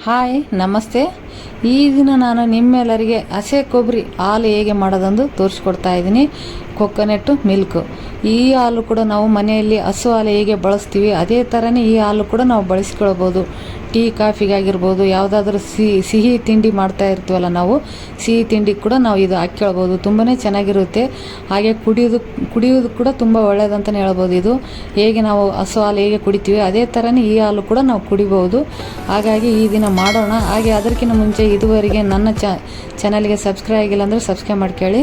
Hi ನಮಸ್ತೆ. ಈ ದಿನ ನಾನು ನಿಮ್ಮೆಲ್ಲರಿಗೆ ಹಸೆ ಕೊಬ್ಬರಿ ಹಾಲು ಹೇಗೆ ಮಾಡೋದಂದು ತೋರಿಸ್ಕೊಡ್ತಾ ಇದ್ದೀನಿ. ಕೊಕೊನೆಟ್ ಮಿಲ್ಕು, ಈ ಹಾಲು ಕೂಡ ನಾವು ಮನೆಯಲ್ಲಿ ಹಸು ಹಾಲು ಹೇಗೆ ಬಳಸ್ತೀವಿ ಅದೇ ಥರನೇ ಈ ಹಾಲು ಕೂಡ ನಾವು ಬಳಸ್ಕೊಳ್ಬೋದು. ಟೀ ಕಾಫಿಗಾಗಿರ್ಬೋದು, ಯಾವುದಾದ್ರೂ ಸಿಹಿ ತಿಂಡಿ ಮಾಡ್ತಾ ಇರ್ತೀವಲ್ಲ, ನಾವು ಸಿಹಿ ತಿಂಡಿ ಕೂಡ ನಾವು ಇದು ಹಾಕ್ಕೊಳ್ಬೋದು. ತುಂಬಾ ಚೆನ್ನಾಗಿರುತ್ತೆ. ಹಾಗೆ ಕುಡಿಯೋದು ಕೂಡ ತುಂಬ ಒಳ್ಳೆಯದಂತಲೇ ಹೇಳ್ಬೋದು. ಇದು ಹೇಗೆ ನಾವು ಹಸು ಹಾಲು ಹೇಗೆ ಕುಡಿತೀವಿ ಅದೇ ಥರನೇ ಈ ಹಾಲು ಕೂಡ ನಾವು ಕುಡಿಬೋದು. ಹಾಗಾಗಿ ಈ ದಿನ ಮಾಡೋಣ. ಹಾಗೆ ಅದಕ್ಕಿಂತ ಮುಂಚೆ ಇದುವರೆಗೆ ನನ್ನ ಚಾನಲ್ಗೆ ಸಬ್ಸ್ಕ್ರೈಬ್ ಆಗಿಲ್ಲ ಅಂದರೆ ಸಬ್ಸ್ಕ್ರೈಬ್ ಮಾಡ್ಕೊಳ್ಳಿ.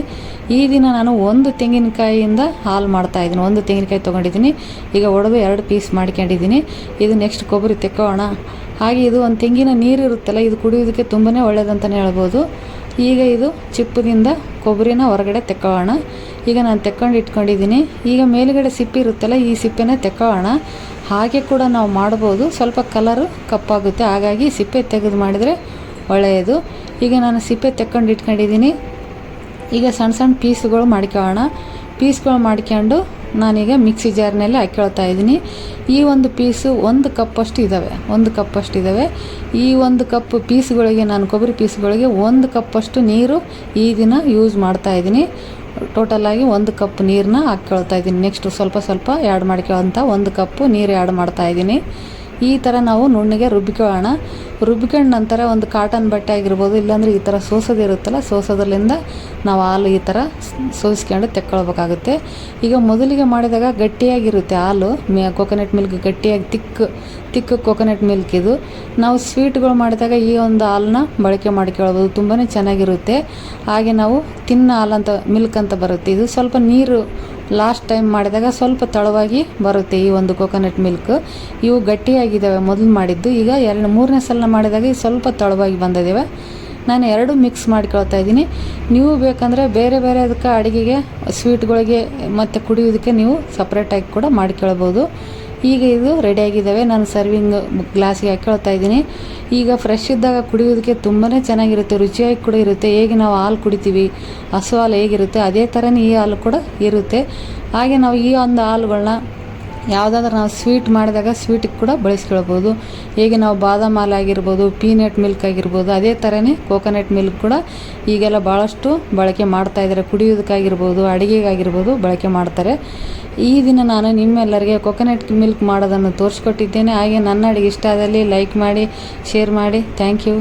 ಈ ದಿನ ನಾನು ಒಂದು ತೆಂಗಿನಕಾಯಿಯಿಂದ ಹಾಲು ಮಾಡ್ತಾಯಿದ್ದೀನಿ. ಒಂದು ತೆಂಗಿನಕಾಯಿ ತೊಗೊಂಡಿದ್ದೀನಿ, ಈಗ ಒಡೆದು 2 ಪೀಸ್ ಮಾಡ್ಕೊಂಡಿದ್ದೀನಿ. ಇದು ನೆಕ್ಸ್ಟ್ ಕೊಬ್ಬರಿ ತೆಕ್ಕೋಣ. ಹಾಗೆ ಇದು ಒಂದು ತೆಂಗಿನ ನೀರು ಇರುತ್ತಲ್ಲ, ಇದು ಕುಡಿಯೋದಕ್ಕೆ ತುಂಬಾ ಒಳ್ಳೆಯದಂತಲೇ ಹೇಳ್ಬೋದು. ಈಗ ಇದು ಚಿಪ್ಪದಿಂದ ಕೊಬ್ಬರಿನ ಹೊರಗಡೆ ತೆಕ್ಕೊಳ್ಳೋಣ. ಈಗ ನಾನು ತೆಕ್ಕೊಂಡು ಇಟ್ಕೊಂಡಿದ್ದೀನಿ. ಈಗ ಮೇಲುಗಡೆ ಸಿಪ್ಪೆ ಇರುತ್ತಲ್ಲ, ಈ ಸಿಪ್ಪೆನ ತೆಕ್ಕೊಳ್ಳೋಣ. ಹಾಗೆ ಕೂಡ ನಾವು ಮಾಡ್ಬೋದು, ಸ್ವಲ್ಪ ಕಲರು ಕಪ್ಪಾಗುತ್ತೆ. ಹಾಗಾಗಿ ಸಿಪ್ಪೆ ತೆಗೆದು ಮಾಡಿದರೆ ಒಳ್ಳೆಯದು. ಈಗ ನಾನು ಸಿಪ್ಪೆ ತೆಕ್ಕೊಂಡು ಇಟ್ಕೊಂಡಿದ್ದೀನಿ. ಈಗ ಸಣ್ಣ ಸಣ್ಣ ಪೀಸ್ಗಳು ಮಾಡ್ಕೊಳ್ಳೋಣ. ಪೀಸ್ಗಳು ಮಾಡ್ಕೊಂಡು ನಾನೀಗ ಮಿಕ್ಸಿ ಜಾರ್ನಲ್ಲಿ ಹಾಕ್ಕೊಳ್ತಾ ಇದ್ದೀನಿ. ಈ ಒಂದು ಪೀಸು 1 ಕಪ್ಪಷ್ಟು ಇದ್ದಾವೆ. 1 ಕಪ್ಪಷ್ಟು ಇದ್ದಾವೆ. ಈ 1 ಕಪ್ ಪೀಸ್ಗಳಿಗೆ, ನಾನು ಕೊಬ್ಬರಿ ಪೀಸ್ಗಳಿಗೆ 1 ಕಪ್ಪಷ್ಟು ನೀರು ಈ ದಿನ ಯೂಸ್ ಮಾಡ್ತಾಯಿದ್ದೀನಿ. ಟೋಟಲಾಗಿ 1 ಕಪ್ ನೀರನ್ನ ಹಾಕ್ಕೊಳ್ತಾ ಇದ್ದೀನಿ. ನೆಕ್ಸ್ಟ್ ಸ್ವಲ್ಪ ಸ್ವಲ್ಪ ಆ್ಯಡ್ ಮಾಡ್ಕೊಳ್ಳೋಂಥ 1 ಕಪ್ಪು ನೀರು ಆ್ಯಡ್ ಮಾಡ್ತಾಯಿದ್ದೀನಿ. ಈ ಥರ ನಾವು ನುಣ್ಣಗೆ ರುಬ್ಬಿಕೊಳ್ಳೋಣ. ರುಬ್ಬಿಕೊಂಡ ನಂತರ ಒಂದು ಕಾಟನ್ ಬಟ್ಟೆ ಆಗಿರ್ಬೋದು, ಇಲ್ಲಾಂದರೆ ಈ ಥರ ಸೋಸೋದಿರುತ್ತಲ್ಲ, ಸೋಸೋದ್ರಿಂದ ನಾವು ಹಾಲು ಈ ಥರ ಸೋಸ್ಕೊಂಡು ತೆಕ್ಕೊಳ್ಬೇಕಾಗುತ್ತೆ. ಈಗ ಮೊದಲಿಗೆ ಮಾಡಿದಾಗ ಗಟ್ಟಿಯಾಗಿರುತ್ತೆ ಹಾಲು. ಕೊಕೊನೆಟ್ ಮಿಲ್ಕ್ ಗಟ್ಟಿಯಾಗಿ ತಿಕ್ಕ ಕೊಕೊನೆಟ್ ಮಿಲ್ಕ್ ಇದು. ನಾವು ಸ್ವೀಟ್ಗಳು ಮಾಡಿದಾಗ ಈ ಒಂದು ಹಾಲನ್ನ ಬಳಕೆ ಮಾಡ್ಕೊಳ್ಬೋದು, ತುಂಬಾ ಚೆನ್ನಾಗಿರುತ್ತೆ. ಹಾಗೆ ನಾವು ತಿನ್ನ ಹಾಲಂತ ಮಿಲ್ಕ್ ಅಂತ ಬರುತ್ತೆ. ಇದು ಸ್ವಲ್ಪ ನೀರು ಲಾಸ್ಟ್ ಟೈಮ್ ಮಾಡಿದಾಗ ಸ್ವಲ್ಪ ತಳವಾಗಿ ಬರುತ್ತೆ ಈ ಒಂದು ಕೊಕೊನೆಟ್ ಮಿಲ್ಕ್. ಇವು ಗಟ್ಟಿಯಾಗಿದ್ದಾವೆ ಮೊದಲು ಮಾಡಿದ್ದು. ಈಗ 3ನೇ ಸಲ ಮಾಡಿದಾಗ ಸ್ವಲ್ಪ ತಳವಾಗಿ ಬಂದಿದ್ದಾವೆ. ನಾನು 2 ಮಿಕ್ಸ್ ಮಾಡ್ಕೊಳ್ತಾ ಇದ್ದೀನಿ. ನೀವು ಬೇಕಂದರೆ ಬೇರೆ ಬೇರೆ ಅದಕ್ಕೆ ಅಡುಗೆಗೆ, ಸ್ವೀಟ್ಗಳಿಗೆ ಮತ್ತು ಕುಡಿಯೋದಕ್ಕೆ ನೀವು ಸಪ್ರೇಟಾಗಿ ಕೂಡ ಮಾಡ್ಕೊಳ್ಬೋದು. ಈಗ ಇದು ರೆಡಿಯಾಗಿದ್ದಾವೆ. ನಾನು ಸರ್ವಿಂಗ್ ಗ್ಲಾಸಿಗೆ ಹಾಕ್ಕೊಳ್ತಾ ಇದ್ದೀನಿ. ಈಗ ಫ್ರೆಶ್ ಇದ್ದಾಗ ಕುಡಿಯೋದಕ್ಕೆ ತುಂಬಾ ಚೆನ್ನಾಗಿರುತ್ತೆ, ರುಚಿಯಾಗಿ ಕೂಡ ಇರುತ್ತೆ. ಹೇಗೆ ನಾವು ಹಾಲು ಕುಡಿತೀವಿ, ಹಸು ಹಾಲು ಹೇಗಿರುತ್ತೆ ಅದೇ ಥರನೇ ಈ ಹಾಲು ಕೂಡ ಇರುತ್ತೆ. ಹಾಗೆ ನಾವು ಈ ಒಂದು ಹಾಲುಗಳನ್ನ ಯಾವುದಾದ್ರೂ ನಾವು ಸ್ವೀಟ್ ಮಾಡಿದಾಗ ಸ್ವೀಟಿಗೆ ಕೂಡ ಬಳಸ್ಕೊಳ್ಬೋದು. ಹೇಗೆ ನಾವು ಬಾದಾಮ್ ಹಾಲು ಆಗಿರ್ಬೋದು, ಪೀನಟ್ ಮಿಲ್ಕ್ ಆಗಿರ್ಬೋದು, ಅದೇ ಥರನೇ ಕೊಕೊನೆಟ್ ಮಿಲ್ಕ್ ಕೂಡ ಈಗೆಲ್ಲ ಭಾಳಷ್ಟು ಬಳಕೆ ಮಾಡ್ತಾಯಿದ್ದಾರೆ. ಕುಡಿಯೋದಕ್ಕಾಗಿರ್ಬೋದು, ಅಡುಗೆಗಾಗಿರ್ಬೋದು ಬಳಕೆ ಮಾಡ್ತಾರೆ. ಈ ದಿನ ನಾನು ನಿಮ್ಮೆಲ್ಲರಿಗೆ ಕೊಕೊನೆಟ್ ಮಿಲ್ಕ್ ಮಾಡೋದನ್ನು ತೋರಿಸ್ಕೊಟ್ಟಿದ್ದೇನೆ. ಹಾಗೆ ನನ್ನ ಅಡುಗೆ ಇಷ್ಟ ಆದಲ್ಲಿ ಲೈಕ್ ಮಾಡಿ, ಶೇರ್ ಮಾಡಿ. Thank you.